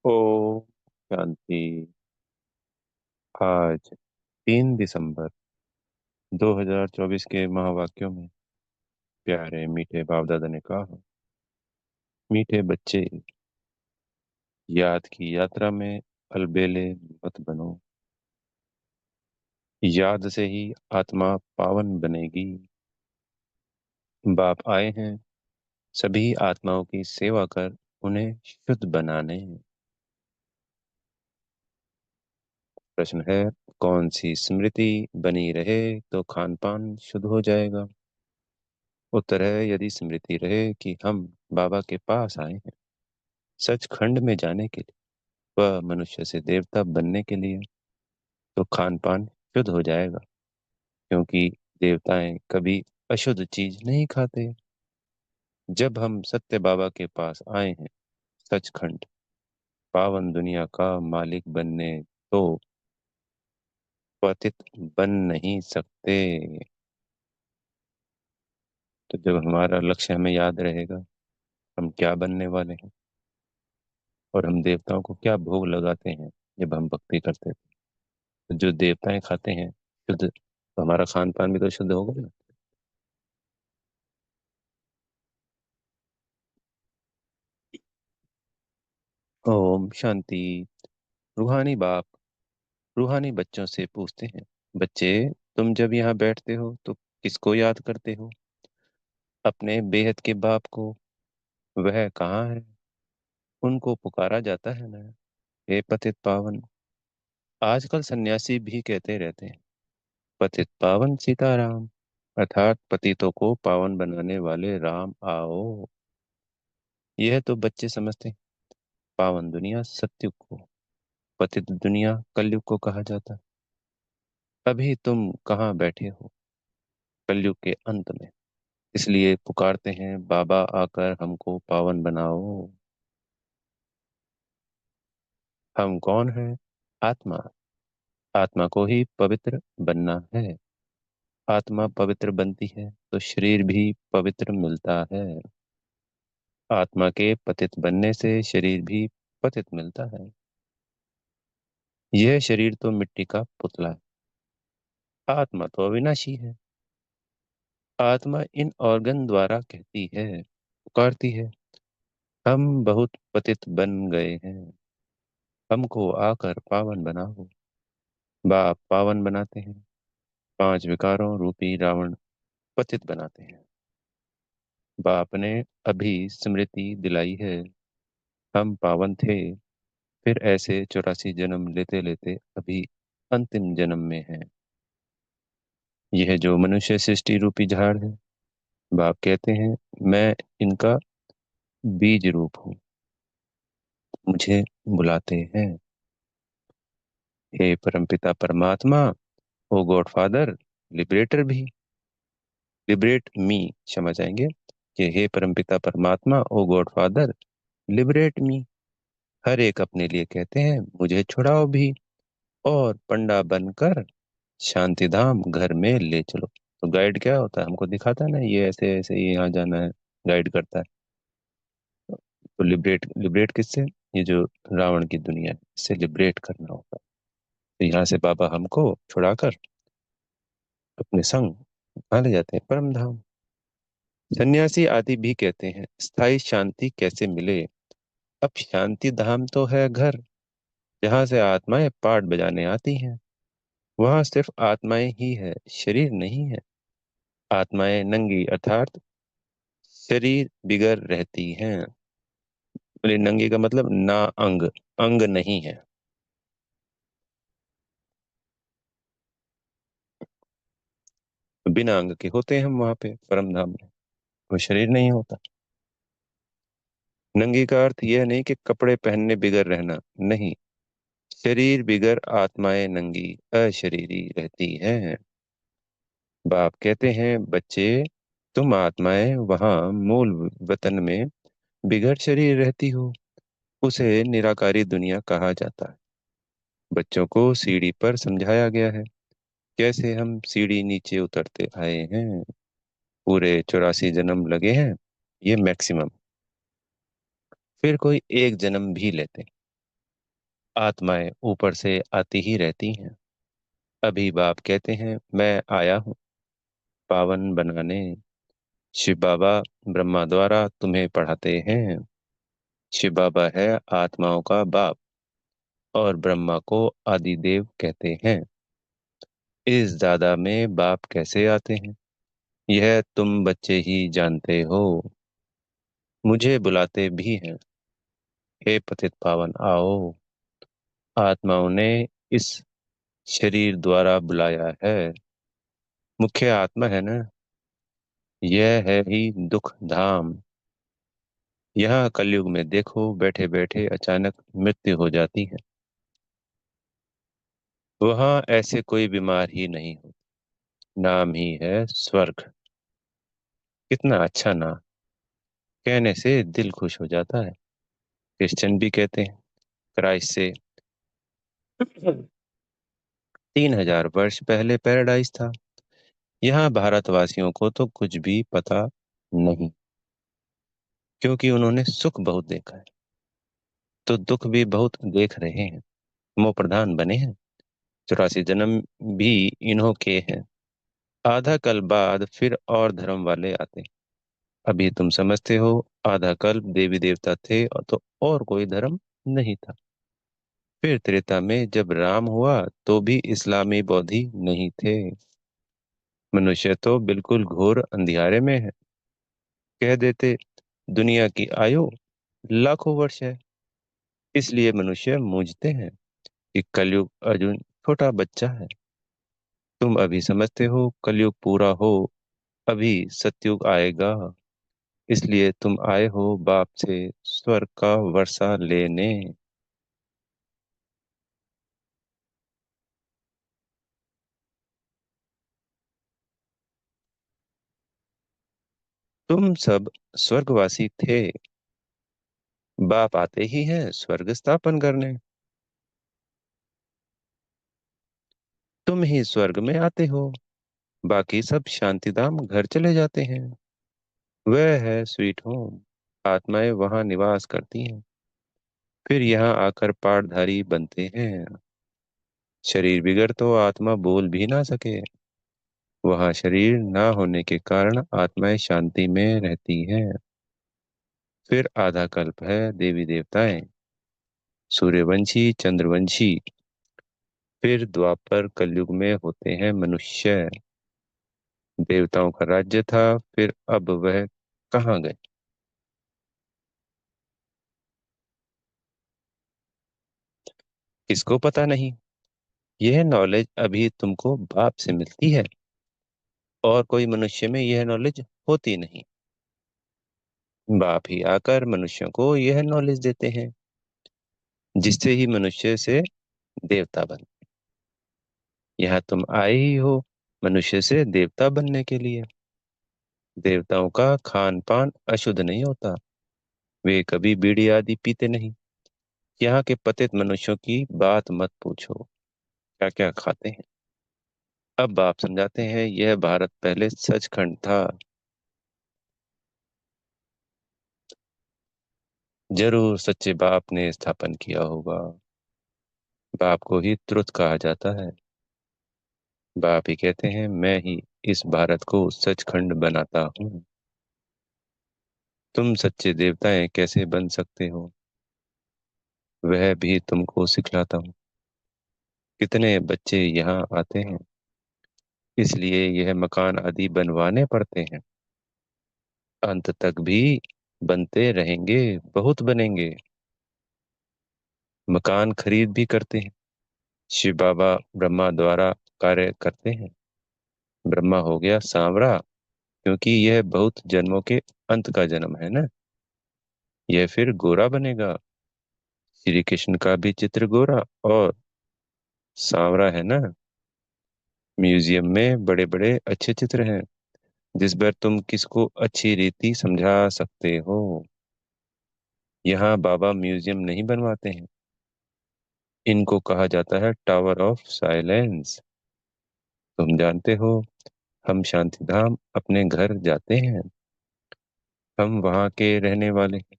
ओम शांति। आज 3 दिसंबर 2024 के महावाक्यों में प्यारे मीठे बाप दादा ने कहा, मीठे बच्चे, याद की यात्रा में अलबेले मत बनो। याद से ही आत्मा पावन बनेगी। बाप आए हैं सभी आत्माओं की सेवा कर उन्हें शुद्ध बनाने। प्रश्न है, कौन सी स्मृति बनी रहे तो खान पान शुद्ध हो जाएगा? उत्तर है, यदि स्मृति रहे कि हम बाबा के पास आए हैं सचखंड में जाने के लिए, वह मनुष्य से देवता बनने के लिए, तो खान पान शुद्ध हो जाएगा। क्योंकि देवताएं कभी अशुद्ध चीज नहीं खाते। जब हम सत्य बाबा के पास आए हैं सचखंड पावन दुनिया का मालिक बनने, तो पतित बन नहीं सकते। तो जब हमारा लक्ष्य हमें याद रहेगा हम क्या बनने वाले हैं और हम देवताओं को क्या भोग लगाते हैं जब हम भक्ति करते हैं, तो जो देवताएं खाते हैं शुद्ध, तो हमारा खान पान भी तो शुद्ध होगा ना। ओम शांति। रूहानी बाप रूहानी बच्चों से पूछते हैं, बच्चे, तुम जब यहाँ बैठते हो तो किसको याद करते हो? अपने बेहद के बाप को। वह कहाँ है? उनको पुकारा जाता है ना। हे पतित पावन। आजकल सन्यासी भी कहते रहते हैं, पतित पावन सीताराम, अर्थात पतितों को पावन बनाने वाले राम आओ। यह तो बच्चे समझते हैं। पावन दुनिया सत्युग को, पतित दुनिया कलयुग को कहा जाता है। अभी तुम कहाँ बैठे हो? कलयुग के अंत में। इसलिए पुकारते हैं, बाबा आकर हमको पावन बनाओ। हम कौन हैं? आत्मा। आत्मा को ही पवित्र बनना है। आत्मा पवित्र बनती है तो शरीर भी पवित्र मिलता है। आत्मा के पतित बनने से शरीर भी पतित मिलता है। यह शरीर तो मिट्टी का पुतला है। आत्मा तो अविनाशी है। आत्मा इन ऑर्गन द्वारा कहती है, पुकारती है, हम बहुत पतित बन गए हैं, हमको आकर पावन बनाओ। बाप पावन बनाते हैं। 5 विकारों रूपी रावण पतित बनाते हैं। बाप ने अभी स्मृति दिलाई है, हम पावन थे, फिर ऐसे 84 जन्म लेते लेते अभी अंतिम जन्म में हैं। यह जो मनुष्य सृष्टि रूपी झाड़ है, बाप कहते हैं, मैं इनका बीज रूप हूँ, मुझे बुलाते हैं। हे परमपिता परमात्मा, ओ गॉड फादर, लिबरेटर भी, लिबरेट मी, क्षमा चाहेंगे, कि हे परमपिता परमात्मा, ओ गॉड फादर, लिबरेट मी। हर एक अपने लिए कहते हैं, मुझे छुड़ाओ भी, और पंडा बनकर शांति धाम घर में ले चलो। तो गाइड क्या होता है? हमको दिखाता है ना, ये ऐसे ऐसे यहाँ जाना है, गाइड करता है। तो लिबरेट लिबरेट किससे? ये जो रावण की दुनिया है, इससे लिबरेट करना होगा। तो यहाँ से बाबा हमको छुड़ाकर अपने संग कहाँ ले जाते हैं? परम धाम। सन्यासी आदि भी कहते हैं, स्थायी शांति कैसे मिले? अब शांति धाम तो है घर, जहाँ से आत्माएं पाठ बजाने आती हैं। वहां सिर्फ आत्माएं ही है, शरीर नहीं है। आत्माएं नंगी अर्थात शरीर बिगर रहती हैं। बोले नंगी का मतलब ना अंग, अंग नहीं है। बिना अंग के होते हैं हम वहां पे परम धाम में, कोई शरीर नहीं होता। नंगी का अर्थ यह नहीं कि कपड़े पहनने बिगर रहना, नहीं। शरीर बिगर आत्माएं नंगी अशरीरी रहती हैं। बाप कहते हैं, बच्चे, तुम आत्माएं वहां मूल वतन में बिगर शरीर रहती हो, उसे निराकारी दुनिया कहा जाता है। बच्चों को सीढ़ी पर समझाया गया है, कैसे हम सीढ़ी नीचे उतरते आए हैं। पूरे 84 जन्म लगे हैं, ये मैक्सिमम। फिर कोई एक जन्म भी लेते हैं। आत्माएं ऊपर से आती ही रहती हैं। अभी बाप कहते हैं मैं आया हूँ पावन बनाने। शिव बाबा ब्रह्मा द्वारा तुम्हें पढ़ाते हैं। शिव बाबा है आत्माओं का बाप और ब्रह्मा को आदिदेव कहते हैं। इस दादा में बाप कैसे आते हैं यह तुम बच्चे ही जानते हो। मुझे बुलाते भी हैं, हे पतित पावन आओ। आत्माओं ने इस शरीर द्वारा बुलाया है। मुख्य आत्मा है ना, यह है ही दुख धाम। यहाँ कलयुग में देखो बैठे बैठे अचानक मृत्यु हो जाती है। वहां ऐसे कोई बीमार ही नहीं हो। नाम ही है स्वर्ग। कितना अच्छा नाम, कहने से दिल खुश हो जाता है। क्रिश्चियन भी कहते हैं क्राइस्ट से 3000 वर्ष पहले पैराडाइज था। यहाँ भारतवासियों को तो कुछ भी पता नहीं, क्योंकि उन्होंने सुख बहुत देखा है, तो दुख भी बहुत देख रहे हैं। मोह प्रधान बने हैं। 84 जन्म भी इन्हों के हैं। आधा कल बाद फिर और धर्म वाले आते। अभी तुम समझते हो आधा कल्प देवी देवता थे और तो और कोई धर्म नहीं था। फिर त्रेता में जब राम हुआ तो भी इस्लामी बौद्धि नहीं थे। मनुष्य तो बिल्कुल घोर अंधियारे में है। कह देते दुनिया की आयु लाखों वर्ष है। इसलिए मनुष्य मूझते हैं कि कलयुग अर्जुन छोटा बच्चा है। तुम अभी समझते हो कलयुग पूरा हो अभी सतयुग आएगा। इसलिए तुम आए हो बाप से स्वर्ग का वर्षा लेने। तुम सब स्वर्गवासी थे। बाप आते ही हैं स्वर्ग स्थापन करने। तुम ही स्वर्ग में आते हो, बाकी सब शांतिधाम घर चले जाते हैं। वह है स्वीट होम। आत्माएं वहां निवास करती हैं, फिर यहाँ आकर पाठधारी बनते हैं। शरीर बिगड़ तो आत्मा बोल भी ना सके। वहां शरीर ना होने के कारण आत्माएं शांति में रहती हैं। फिर आधा कल्प है देवी देवताएं, सूर्यवंशी चंद्रवंशी। फिर द्वापर कलयुग में होते हैं मनुष्य। देवताओं का राज्य था, फिर अब वह कहाँ गए। किसको पता नहीं। यह नॉलेज अभी तुमको बाप से मिलती है, और कोई मनुष्य में यह नॉलेज होती नहीं। बाप ही आकर मनुष्यों को यह नॉलेज देते हैं, जिससे ही मनुष्य से देवता बन। यहाँ तुम आए ही हो मनुष्य से देवता बनने के लिए। देवताओं का खान पान अशुद्ध नहीं होता। वे कभी बीड़ी आदि पीते नहीं। यहाँ के पतित मनुष्यों की बात मत पूछो, क्या क्या खाते हैं। अब आप समझाते हैं यह भारत पहले सचखंड था। जरूर सच्चे बाप ने स्थापन किया होगा। बाप को ही तुरत कहा जाता है। बाप ही कहते हैं मैं ही इस भारत को सचखंड बनाता हूँ। तुम सच्चे देवताएं कैसे बन सकते हो, वह भी तुमको सिखलाता हूँ। कितने बच्चे यहाँ आते हैं, इसलिए यह मकान आदि बनवाने पड़ते हैं। अंत तक भी बनते रहेंगे, बहुत बनेंगे। मकान खरीद भी करते हैं। शिव बाबा ब्रह्मा द्वारा कार्य करते हैं। ब्रह्मा हो गया सांवरा, क्योंकि यह बहुत जन्मों के अंत का जन्म है ना। यह फिर गोरा बनेगा। श्री कृष्ण का भी चित्र गोरा और सांवरा है ना। म्यूजियम में बड़े बड़े अच्छे चित्र हैं, जिस पर तुम किसको अच्छी रीति समझा सकते हो। यहाँ बाबा म्यूजियम नहीं बनवाते हैं। इनको कहा जाता है टावर ऑफ साइलेंस। तुम जानते हो हम शांतिधाम अपने घर जाते हैं। हम वहाँ के रहने वाले हैं।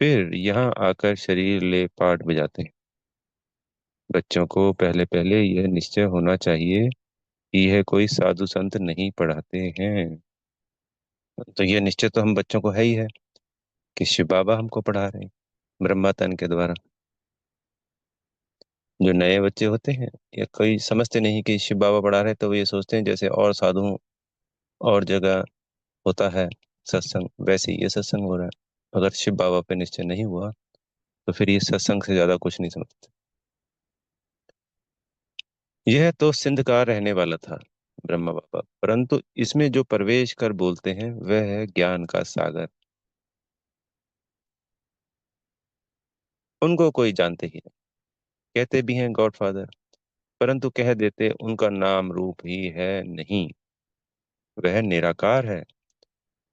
फिर यहाँ आकर शरीर ले पाठ बजाते हैं। बच्चों को पहले पहले यह निश्चय होना चाहिए कि यह कोई साधु संत नहीं पढ़ाते हैं। तो यह निश्चय तो हम बच्चों को है ही है कि शिव बाबा हमको पढ़ा रहे हैं ब्रह्मा तन के द्वारा। जो नए बच्चे होते हैं या कोई समझते नहीं कि शिव बाबा पढ़ा रहे, तो वो ये सोचते हैं जैसे और साधु और जगह होता है सत्संग, वैसे ही ये सत्संग हो रहा है। अगर शिव बाबा पे निश्चय नहीं हुआ तो फिर ये सत्संग से ज्यादा कुछ नहीं समझते। यह तो सिंध का रहने वाला था ब्रह्मा बाबा, परंतु इसमें जो प्रवेश कर बोलते हैं वह है ज्ञान का सागर। उनको कोई जानते ही नहीं, कहते भी हैं गॉडफादर, परंतु कह देते उनका नाम रूप ही है नहीं। वह निराकार है,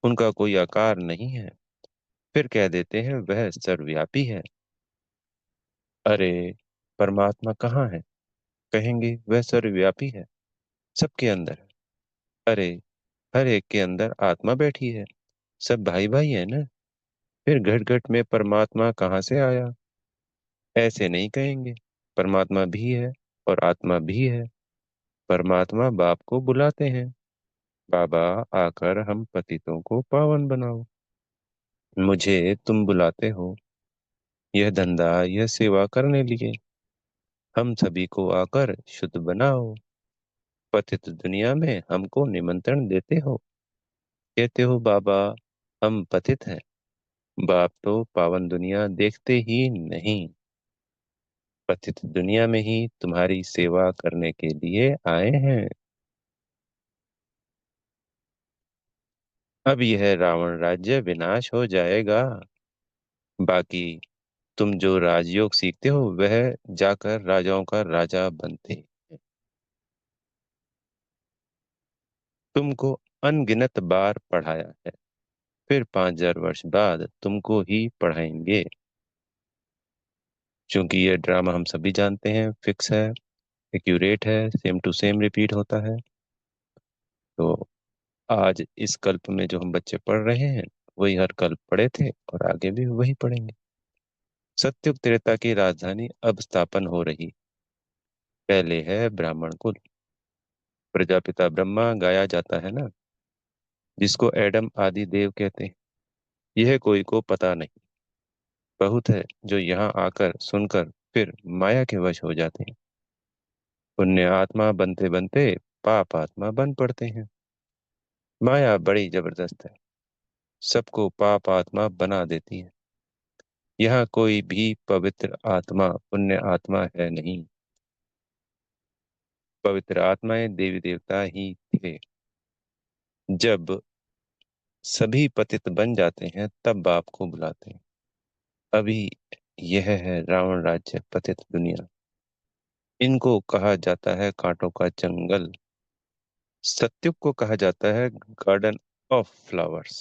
उनका कोई आकार नहीं है। फिर कह देते हैं वह सर्वव्यापी है। अरे, परमात्मा कहाँ है? कहेंगे वह सर्वव्यापी है, सबके अंदर है। अरे, हर एक के अंदर आत्मा बैठी है, सब भाई भाई है ना। फिर घट घट में परमात्मा कहाँ से आया? ऐसे नहीं कहेंगे। परमात्मा भी है और आत्मा भी है। परमात्मा बाप को बुलाते हैं, बाबा आकर हम पतितों को पावन बनाओ। मुझे तुम बुलाते हो यह धंधा यह सेवा करने लिए। हम सभी को आकर शुद्ध बनाओ। पतित दुनिया में हमको निमंत्रण देते हो, कहते हो बाबा हम पतित हैं। बाप तो पावन दुनिया देखते ही नहीं, पतित दुनिया में ही तुम्हारी सेवा करने के लिए आए हैं। अब यह रावण राज्य विनाश हो जाएगा। बाकी तुम जो राजयोग सीखते हो वह जाकर राजाओं का राजा बनते। तुमको अनगिनत बार पढ़ाया है, फिर 5,000 वर्ष बाद तुमको ही पढ़ाएंगे। क्योंकि ये ड्रामा हम सभी जानते हैं फिक्स है, एक्यूरेट है, सेम टू सेम रिपीट होता है। तो आज इस कल्प में जो हम बच्चे पढ़ रहे हैं वही हर कल्प पढ़े थे और आगे भी वही पढ़ेंगे। सत्युग त्रेता की राजधानी अब स्थापन हो रही। पहले है ब्राह्मण कुल, प्रजापिता ब्रह्मा गाया जाता है ना, जिसको एडम आदि देव कहते हैं। यह कोई को पता नहीं। बहुत है जो यहाँ आकर सुनकर फिर माया के वश हो जाते हैं। पुण्य आत्मा बनते बनते पाप आत्मा बन पड़ते हैं। माया बड़ी जबरदस्त है, सबको पाप आत्मा बना देती है। यहाँ कोई भी पवित्र आत्मा पुण्य आत्मा है नहीं। पवित्र आत्माएं देवी देवता ही थे। जब सभी पतित बन जाते हैं तब बाप को बुलाते हैं। अभी यह है रावण राज्य पतित दुनिया। इनको कहा जाता है कांटों का जंगल। सत्युग को कहा जाता है garden of flowers.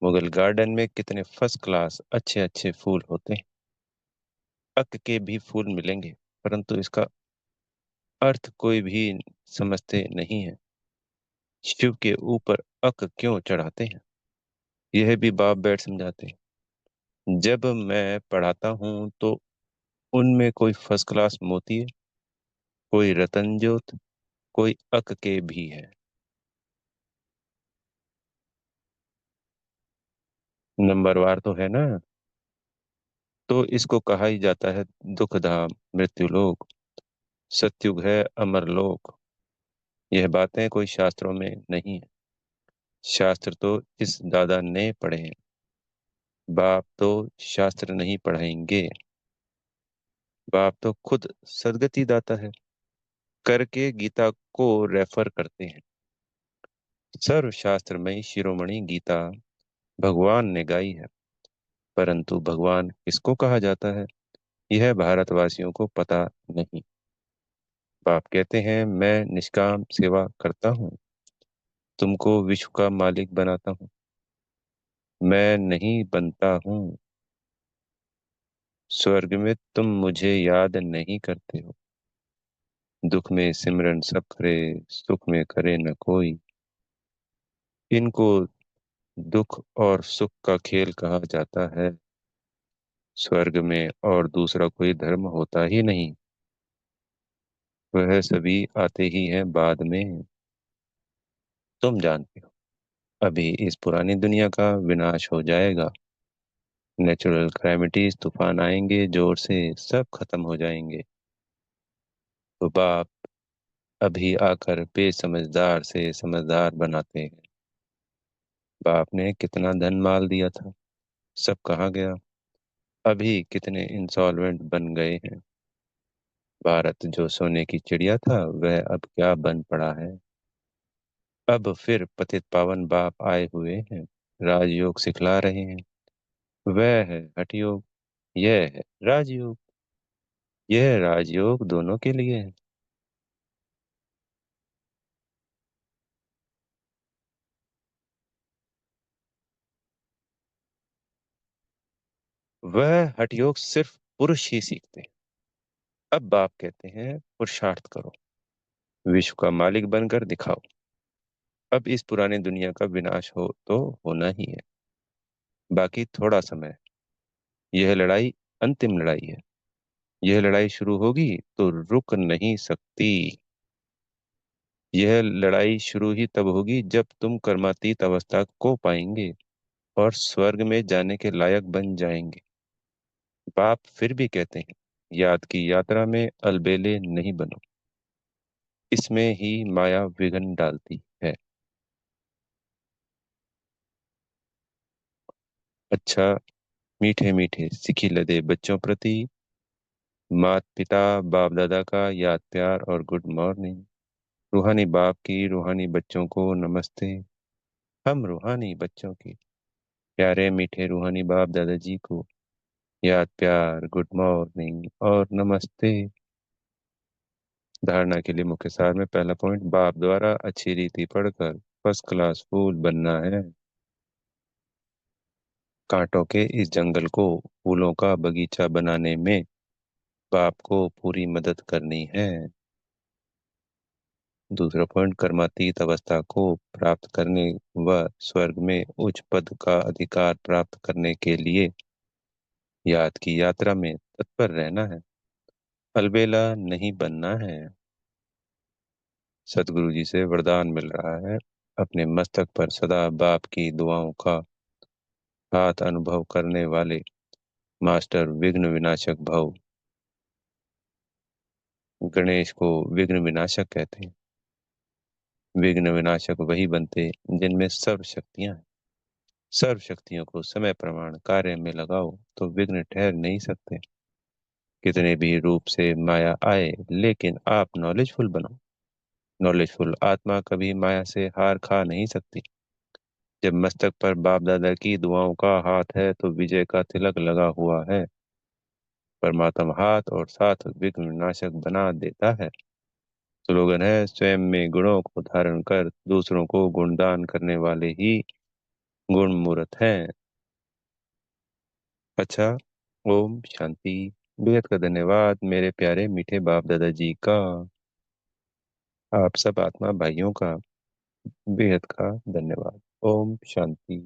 Mughal garden में कितने फर्स्ट क्लास अच्छे अच्छे फूल होते हैं। अक के भी फूल मिलेंगे, परंतु इसका अर्थ कोई भी समझते नहीं है। शिव के ऊपर अक क्यों चढ़ाते हैं, यह भी बाप बैठ समझाते हैं। जब मैं पढ़ाता हूँ तो उनमें कोई फर्स्ट क्लास मोती है, कोई रतन ज्योत, कोई अक के भी है। नंबरवार तो है ना। तो इसको कहा ही जाता है दुख धाम मृत्यु लोक। सतयुग है अमर लोक। यह बातें कोई शास्त्रों में नहीं है। शास्त्र तो इस दादा ने पढ़े हैं। बाप तो शास्त्र नहीं पढ़ाएंगे। बाप तो खुद सदगति दाता है, करके गीता को रेफर करते हैं। सर्वशास्त्रमयी शिरोमणि गीता भगवान ने गाई है, परंतु भगवान किसको कहा जाता है यह भारतवासियों को पता नहीं। बाप कहते हैं मैं निष्काम सेवा करता हूँ, तुमको विश्व का मालिक बनाता हूँ। मैं नहीं बनता हूँ। स्वर्ग में तुम मुझे याद नहीं करते हो। दुख में सिमरन सब करे, सुख में करे न कोई। इनको दुख और सुख का खेल कहा जाता है। स्वर्ग में और दूसरा कोई धर्म होता ही नहीं। वह सभी आते ही हैं बाद में। तुम जानते हो, अभी इस पुरानी दुनिया का विनाश हो जाएगा। नेचुरल कैलामिटीज, तूफान आएंगे जोर से, सब खत्म हो जाएंगे। तो बाप अभी आकर बेसमझदार से समझदार बनाते हैं। बाप ने कितना धन माल दिया था, सब कहाँ गया? अभी कितने इंसॉल्वेंट बन गए हैं। भारत जो सोने की चिड़िया था, वह अब क्या बन पड़ा है। अब फिर पतित पावन बाप आए हुए हैं, राजयोग सिखला रहे हैं। वह है हठयोग, यह है राजयोग। यह राजयोग दोनों के लिए है। वह हठयोग सिर्फ पुरुष ही सीखते हैं। अब बाप कहते हैं पुरुषार्थ करो, विश्व का मालिक बनकर दिखाओ। अब इस पुरानी दुनिया का विनाश हो तो होना ही है। बाकी थोड़ा समय। यह लड़ाई अंतिम लड़ाई है। यह लड़ाई शुरू होगी तो रुक नहीं सकती। यह लड़ाई शुरू ही तब होगी जब तुम कर्मातीत अवस्था को पाएंगे और स्वर्ग में जाने के लायक बन जाएंगे। बाप फिर भी कहते हैं, याद की यात्रा में अलबेले नहीं बनो। इसमें ही माया विघ्न डालती है। अच्छा, मीठे मीठे सिखी लदे बच्चों प्रति मात पिता बाप दादा का याद प्यार और गुड मॉर्निंग। रूहानी बाप की रूहानी बच्चों को नमस्ते। हम रूहानी बच्चों की प्यारे मीठे रूहानी बाप दादाजी को याद प्यार गुड मॉर्निंग और नमस्ते। धारणा के लिए मुख्य सार में पहला पॉइंट, बाप द्वारा अच्छी रीति पढ़कर फर्स्ट क्लास फूल बनना है। कांटों के इस जंगल को फूलों का बगीचा बनाने में बाप को पूरी मदद करनी है। दूसरा पॉइंट, कर्मातीत अवस्था को प्राप्त करने व स्वर्ग में उच्च पद का अधिकार प्राप्त करने के लिए याद की यात्रा में तत्पर रहना है। अलबेला नहीं बनना है। सतगुरु जी से वरदान मिल रहा है, अपने मस्तक पर सदा बाप की दुआओं का हाथ अनुभव करने वाले मास्टर विघ्न विनाशक भव। गणेश को विघ्न विनाशक कहते हैं। विघ्न विनाशक वही बनते जिनमें सर्व शक्तियां हैं। सर्व शक्तियों को समय प्रमाण कार्य में लगाओ तो विघ्न ठहर नहीं सकते। कितने भी रूप से माया आए, लेकिन आप नॉलेजफुल बनो। नॉलेजफुल आत्मा कभी माया से हार खा नहीं सकती। जब मस्तक पर बाप दादा की दुआओं का हाथ है तो विजय का तिलक लगा हुआ है। परमात्मा हाथ और साथ विघ्न विनाशक बना देता है। स्लोगन है, स्वयं में गुणों को धारण कर दूसरों को गुणदान करने वाले ही गुण मूर्त हैं। अच्छा, ओम शांति। बेहद का धन्यवाद मेरे प्यारे मीठे बाप दादाजी का। आप सब आत्मा भाइयों का बेहद का धन्यवाद। ओम शांति।